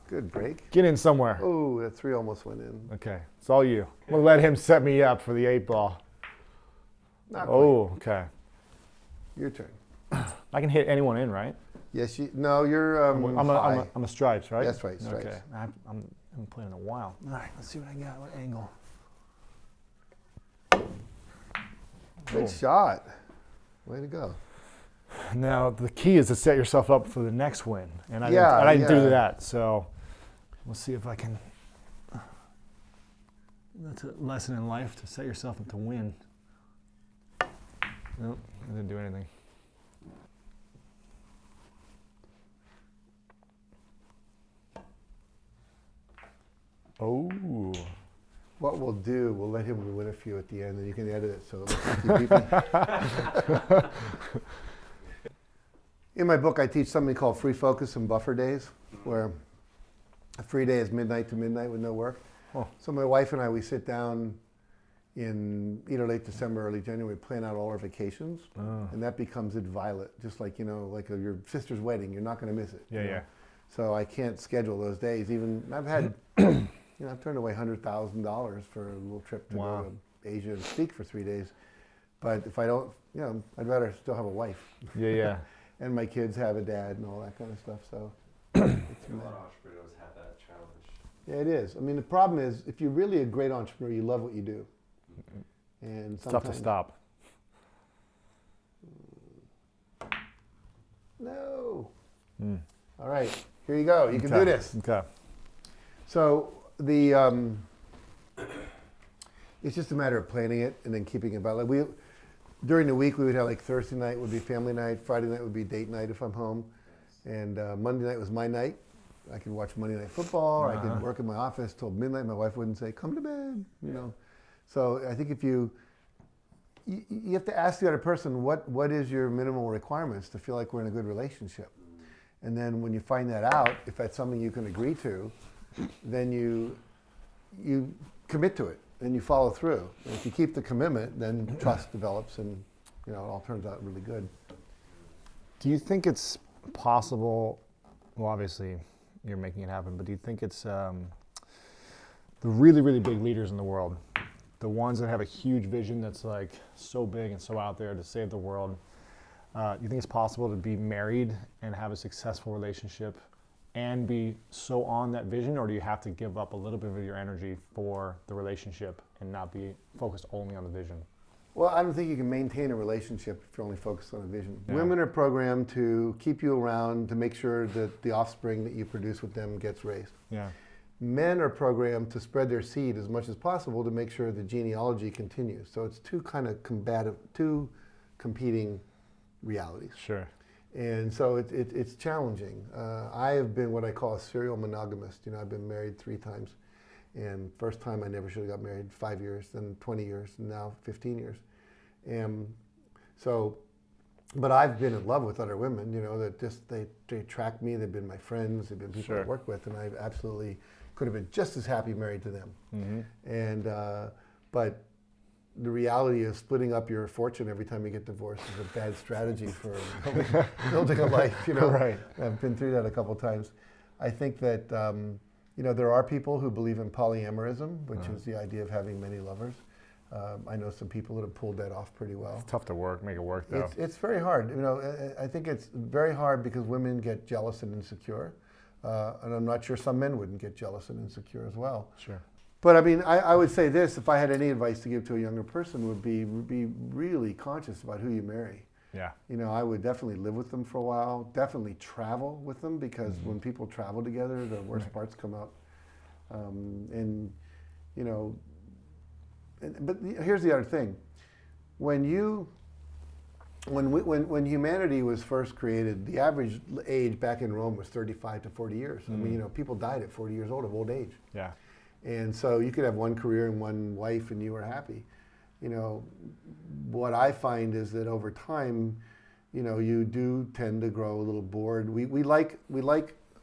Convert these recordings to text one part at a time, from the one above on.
Good break. Get in somewhere. Oh, that 3 almost went in. Okay, it's all you. We'll let him set me up for the 8 ball. Not Oh, okay. Your turn. I can hit anyone in, right? Yes, no, you're I'm a stripes, right? That's right, stripes. Okay, I haven't played in a while. All right, let's see what I got. What angle? Good shot. Way to go. Now the key is to set yourself up for the next win, and I didn't do that. So we'll see if I can. That's a lesson in life, to set yourself up to win. Nope, I didn't do anything. Oh. What we'll do, we'll let him win a few at the end, and you can edit it so it looks like you beat me. In my book, I teach something called free focus and buffer days, where a free day is midnight to midnight with no work. Oh. So my wife and I, we sit down in either late December, early January, plan out all our vacations, and that becomes inviolate, just like, like your sister's wedding. You're not going to miss it. Yeah. So I can't schedule those days. Even I've had, I've turned away $100,000 for a little trip to go to Asia and speak for 3 days. But if I don't, I'd rather still have a wife. Yeah. And my kids have a dad and all that kind of stuff. So a lot of entrepreneurs have that challenge. Yeah, it is. I mean, the problem is, if you're really a great entrepreneur, you love what you do. And it's tough to stop. No. All right, here you go. You can do this. Okay. So it's just a matter of planning it and then keeping it about. Like during the week, we would have like Thursday night would be family night, Friday night would be date night if I'm home, and Monday night was my night. I could watch Monday Night Football, or I could work in my office till midnight. My wife wouldn't say, "Come to bed," So I think if you have to ask the other person, what is your minimal requirements to feel like we're in a good relationship? And then when you find that out, if that's something you can agree to, then you commit to it and you follow through. And if you keep the commitment, then trust develops, and it all turns out really good. Do you think it's possible? Well, obviously you're making it happen, but do you think it's the really, really big leaders in the world, the ones that have a huge vision that's like so big and so out there to save the world, do you think it's possible to be married and have a successful relationship and be so on that vision, or do you have to give up a little bit of your energy for the relationship and not be focused only on the vision? Well, I don't think you can maintain a relationship if you're only focused on a vision. Yeah. Women are programmed to keep you around, to make sure that the offspring that you produce with them gets raised. Yeah. Men are programmed to spread their seed as much as possible to make sure the genealogy continues. So it's two competing realities. Sure. And so it's challenging. I have been what I call a serial monogamist. I've been married 3 times. And first time I never should have got married, 5 years, then 20 years, and now 15 years. And so, but I've been in love with other women, that just, they attract me. They've been my friends. They've been people I work with, and I absolutely could have been just as happy married to them. Mm-hmm. And, but the reality is splitting up your fortune every time you get divorced is a bad strategy for building a life, Right. I've been through that a couple of times. I think that, there are people who believe in polyamorism, which is the idea of having many lovers. I know some people that have pulled that off pretty well. It's tough to make it work though. It's very hard. I think it's very hard because women get jealous and insecure. And I'm not sure some men wouldn't get jealous and insecure as well. Sure. But I mean, I would say this, if I had any advice to give to a younger person, would be really conscious about who you marry. Yeah. I would definitely live with them for a while, definitely travel with them, because when people travel together, the worst parts come out. But here's the other thing. When humanity was first created, the average age back in Rome was 35 to 40 years. I mean, people died at 40 years old of old age. Yeah. And so you could have one career and one wife and you were happy. What I find is that over time, you do tend to grow a little bored. We like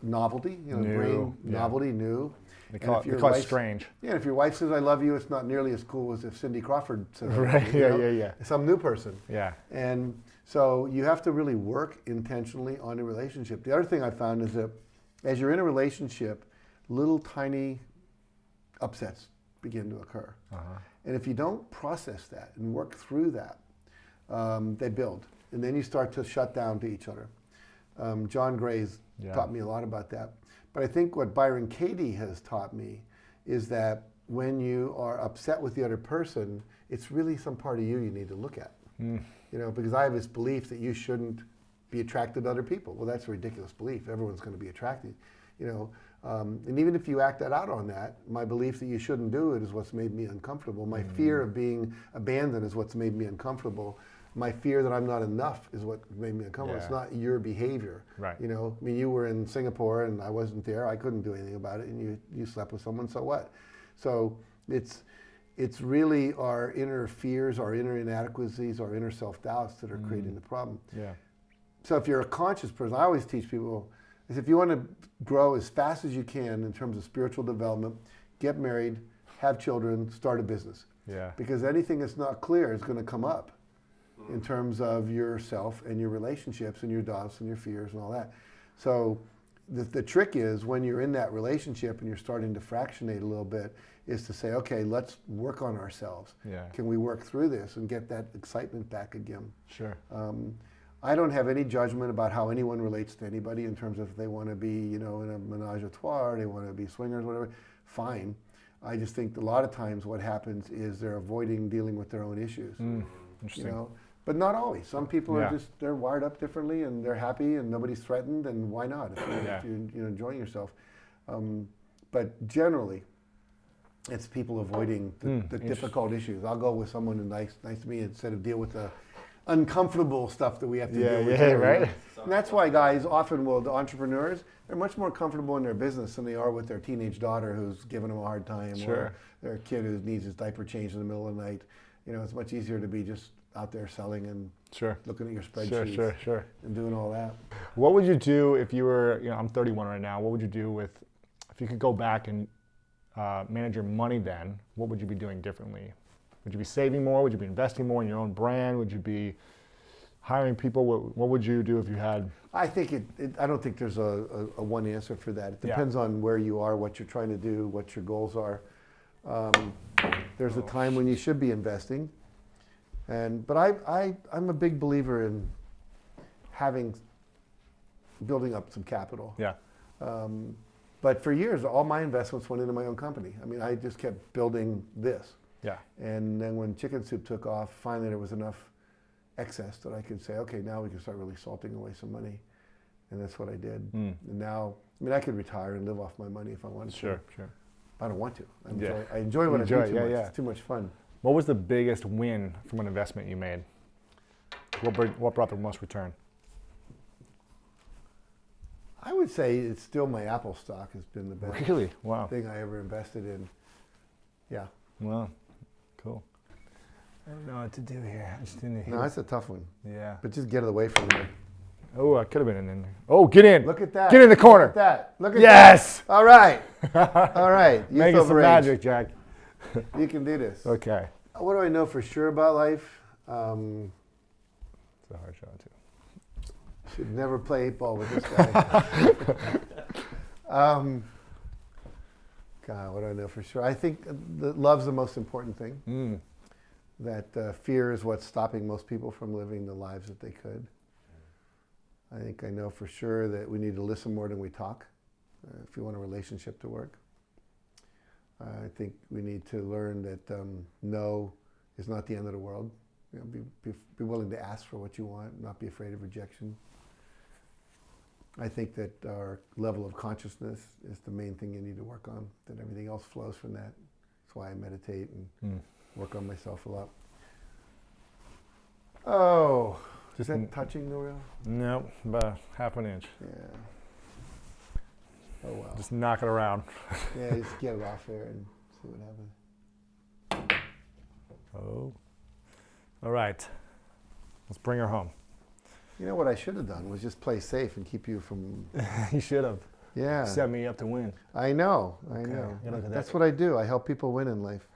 novelty, novelty, new. They call it strange. Yeah, if your wife says, "I love you," it's not nearly as cool as if Cindy Crawford says, right, yeah. Some new person. Yeah. And So you have to really work intentionally on a relationship. The other thing I found is that as you're in a relationship, little tiny upsets begin to occur. And if you don't process that and work through that, they build. And then you start to shut down to each other. John Gray's taught me a lot about that. But I think what Byron Katie has taught me is that when you are upset with the other person, it's really some part of you need to look at. You know, because I have this belief that you shouldn't be attracted to other people. Well, that's a ridiculous belief. Everyone's going to be attracted, you know. And even if you act that out on that, my belief that you shouldn't do it is what's made me uncomfortable. My fear of being abandoned is what's made me uncomfortable. My fear that I'm not enough is what made me uncomfortable. It's not your behavior. Right. You know, I mean, you were in Singapore and I wasn't there. I couldn't do anything about it. And you slept with someone, so what? So it's really our inner fears, our inner inadequacies, our inner self-doubts that are creating the problem. Yeah. So if you're a conscious person, I always teach people, is if you want to grow as fast as you can in terms of spiritual development, get married, have children, start a business. Yeah. Because anything that's not clear is going to come up in terms of yourself and your relationships and your doubts and your fears and all that. So the trick is when you're in that relationship and you're starting to fractionate a little bit is to say, okay, let's work on ourselves. Yeah. Can we work through this and get that excitement back again? Sure. I don't have any judgment about how anyone relates to anybody in terms of if they want to be, you know, in a menage a trois, or they want to be swingers, whatever, fine. I just think a lot of times what happens is they're avoiding dealing with their own issues. Interesting. You know? But not always. Some people are just, they're wired up differently and they're happy and nobody's threatened, and why not if you're enjoying yourself. But generally, it's people avoiding the difficult issues. I'll go with someone who's nice to me instead of deal with the uncomfortable stuff that we have to deal with. Right. And that's why guys often will, the entrepreneurs, they're much more comfortable in their business than they are with their teenage daughter who's giving them a hard time, or their kid who needs his diaper changed in the middle of the night. You know, it's much easier to be just out there selling and looking at your spreadsheets and doing all that. What would you do if you were, you know, I'm 31 right now, what would you do with, if you could go back and manage your money then, what would you be doing differently? Would you be saving more? Would you be investing more in your own brand? Would you be hiring people? What would you do if you had? I think I don't think there's a one answer for that. It depends on where you are, what you're trying to do, what your goals are. There's a time when you should be investing. But I'm a big believer in building up some capital. Yeah. But for years, all my investments went into my own company. I mean, I just kept building this. Yeah. And then when Chicken Soup took off, finally there was enough excess that I could say, okay, now we can start really salting away some money. And that's what I did. And now, I mean, I could retire and live off my money if I wanted to. Sure. I don't want to. I enjoy what I do too much. It's too much fun. What was the biggest win from an investment you made? What brought the most return? I would say it's still my Apple stock has been the best thing I ever invested in. Yeah. Wow. Cool. I don't know what to do here. I just didn't hear. No, that's a tough one. Yeah. But just get it away from there. Oh, I could have been in there. Oh, get in. Look at that. Get in the corner. Look at that. Look at yes. that. All right. All right. Making some magic, Jack. You can do this. Okay. What do I know for sure about life? It's a hard shot, too. Should never play 8-ball with this guy. God, what do I know for sure? I think that love's the most important thing. That fear is what's stopping most people from living the lives that they could. I think I know for sure that we need to listen more than we talk if you want a relationship to work. I think we need to learn that no is not the end of the world. You know, be willing to ask for what you want, not be afraid of rejection. I think that our level of consciousness is the main thing you need to work on, that everything else flows from that. That's why I meditate and work on myself a lot. Oh, is that touching the rail? No, about half an inch. Yeah. Oh, well. Just knock it around. Yeah, just get it off there and see what happens. Oh. All right. Let's bring her home. You know what I should have done was just play safe and keep you from... You should have. Yeah. Set me up to win. I know. Okay. That's what I do. I help people win in life.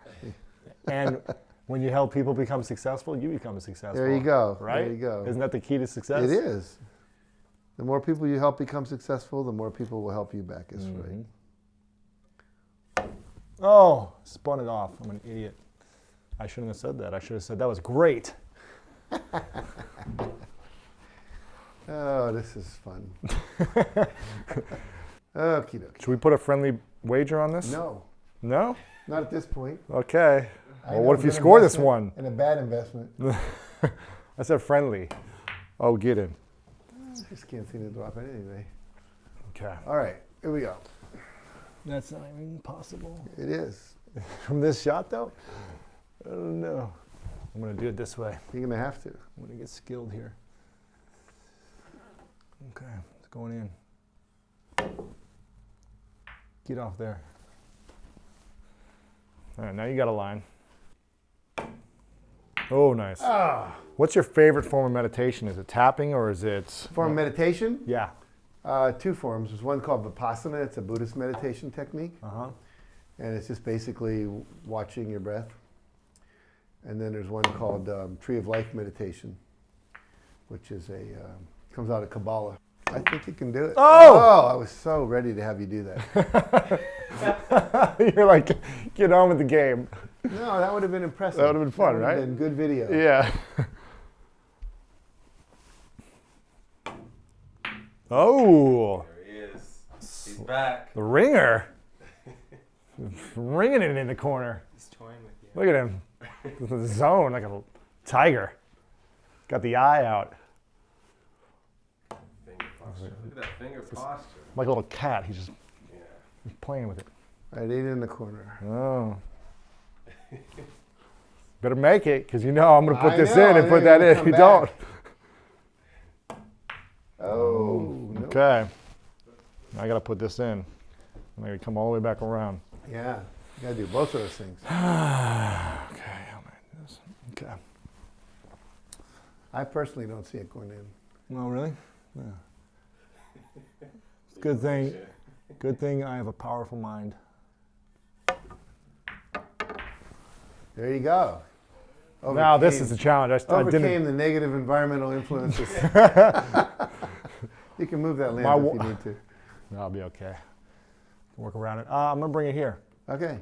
And When you help people become successful, you become successful. There you go. Right? There you go. Isn't that the key to success? It is. The more people you help become successful, the more people will help you back. Is right. Oh, spun it off. I'm an idiot. I shouldn't have said that. I should have said that was great. Oh, this is fun. Okie dokie. Should we put a friendly wager on this? No, No? not at this point. Okay. I Well, know what a if you good score this investment one? And a bad investment. I said friendly. Oh, get in. I just can't seem to drop it anyway. Okay. All right, here we go. That's not even possible. It is. From this shot, though? I don't know. I'm going to do it this way. You're gonna have to. I'm going to get skilled here. Okay, it's going in. Get off there. All right, now you got a line. Oh, nice. What's your favorite form of meditation? Is it tapping or is it... For meditation, Yeah. two forms. There's one called Vipassana. It's a Buddhist meditation technique. Uh-huh. And it's just basically watching your breath. And then there's one called Tree of Life meditation, which is comes out of Kabbalah. I think you can do it. Oh! I was so ready to have you do that. You're like, get on with the game. No, that would have been impressive. That would have been fun, That would right? have been good video. Yeah. Oh, There he is. He's back. the ringer. Ringing it in the corner. He's toying with you. Look at him. The zone, like a tiger. Got the eye out. Finger posture. Look at that finger posture. Like a little cat. He's just Yeah. playing with it. Right in the corner. Oh. Better make it, because you know I'm going to put I this know, in and and put then that you're in. gonna If you come don't. Oh, no. Okay. I got to put this in. I got to come all the way back around. Yeah, you gotta do both of those things. Okay, how am I do this? Okay. I personally don't see it going in. No, really? Yeah. It's a good thing. Good thing I have a powerful mind. There you go. Now this is the challenge. I Overcame didn't. the negative environmental influences. You can move that lamp My if wa- you need to. No, I'll be okay. Work around it. I'm gonna bring it here. Okay.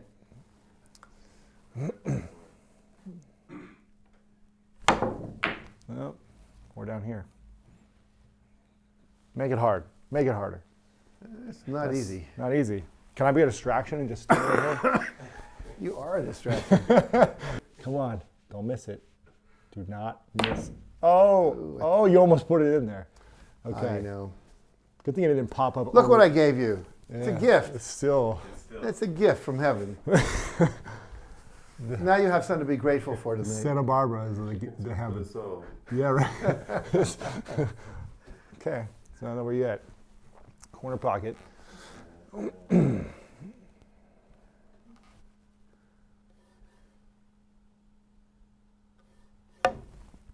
Nope. Or down here. Make it hard. Make it harder. It's not That's easy. Not easy. Can I be a distraction and just stand right here? You are a distraction. Come on. Don't miss it. Do not miss. Oh, you almost put it in there. Okay. I know. Good thing it didn't pop up. Look over- what I gave you. It's a Yeah, gift. It's still. It's a gift from heaven. Now you have something to be grateful for tonight. Santa Barbara is the heaven. So, Yeah, right. Okay, so now where you at? Corner pocket.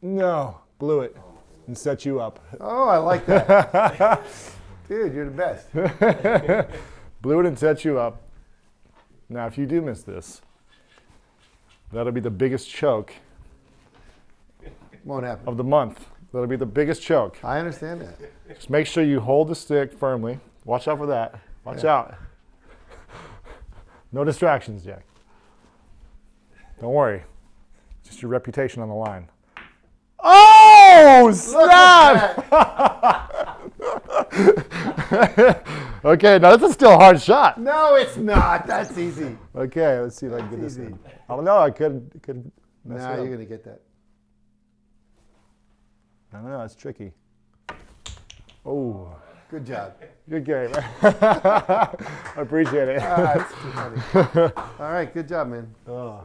No, blew it and set you up. Oh, I like that. Dude, you're the best. Blew it and set you up. Now, if you do miss this, that'll be the biggest choke Won't happen. of the month. That'll be the biggest choke. I understand that. Just make sure you hold the stick firmly. Watch out for that. Watch out. No distractions, Jack. Don't worry. Just your reputation on the line. Oh, snap! Okay, now this is still a hard shot. No, it's not. That's easy. Okay, let's see if I can get That's this easy. in. Oh, no, I could mess Now it you're up. going to get that. I don't know, it's tricky. Oh, Good job. good game. I appreciate it. That's too funny. All right, good job, man. Oh.